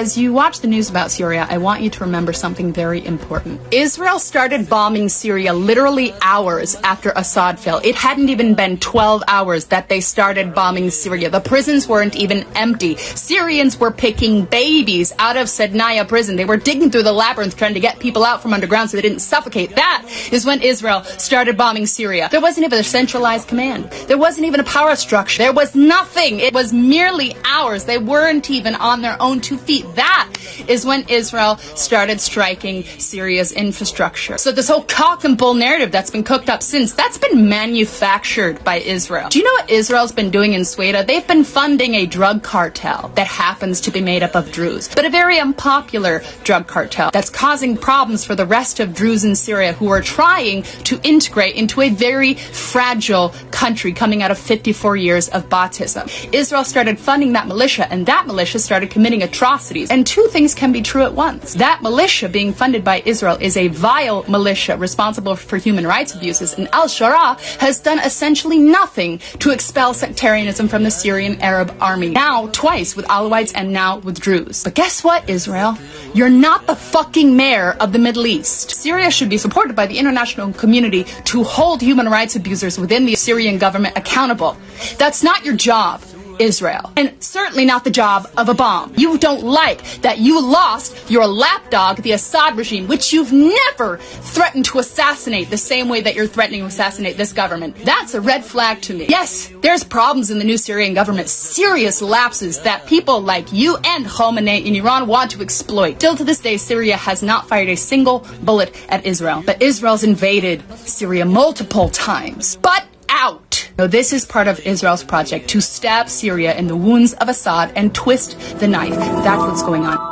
As you watch the news about Syria, I want you to remember something very important. Israel started bombing Syria literally hours after Assad fell. It hadn't even been 12 hours that they started bombing Syria. The prisons weren't even empty. Syrians were picking babies out of Sadnaya prison. They were digging through the labyrinth trying to get people out from underground so they didn't suffocate. That is when Israel started bombing Syria. There wasn't even a centralized command. There wasn't even a power structure. There was nothing. It was merely hours. They weren't even on their own 2 feet. That is when Israel started striking Syria's infrastructure. So this whole cock and bull narrative that's been cooked up since, that's been manufactured by Israel. Do you know what Israel's been doing in Sueda? They've been funding a drug cartel that happens to be made up of Druze, but a very unpopular drug cartel that's causing problems for the rest of Druze in Syria who are trying to integrate into a very fragile country coming out of 54 years of Ba'athism. Israel started funding that militia, and that militia started committing atrocities. And two things can be true at once. That militia being funded by Israel is a vile militia responsible for human rights abuses, and al-Shara has done essentially nothing to expel sectarianism from the Syrian Arab army. Now, twice with Alawites and now with Druze. But guess what, Israel? You're not the fucking mayor of the Middle East. Syria should be supported by the international community to hold human rights abusers within the Syrian government accountable. That's not your job, Israel, and certainly not the job of a bomb. You don't like that you lost your lapdog, the Assad regime, which you've never threatened to assassinate the same way that you're threatening to assassinate this government. That's a red flag to me. Yes, there's problems in the new Syrian government, serious lapses that people like you and Khamenei in Iran want to exploit. Still to this day, Syria has not fired a single bullet at Israel, but Israel's invaded Syria multiple times. But out. Now, this is part of Israel's project to stab Syria in the wounds of Assad and twist the knife. That's what's going on.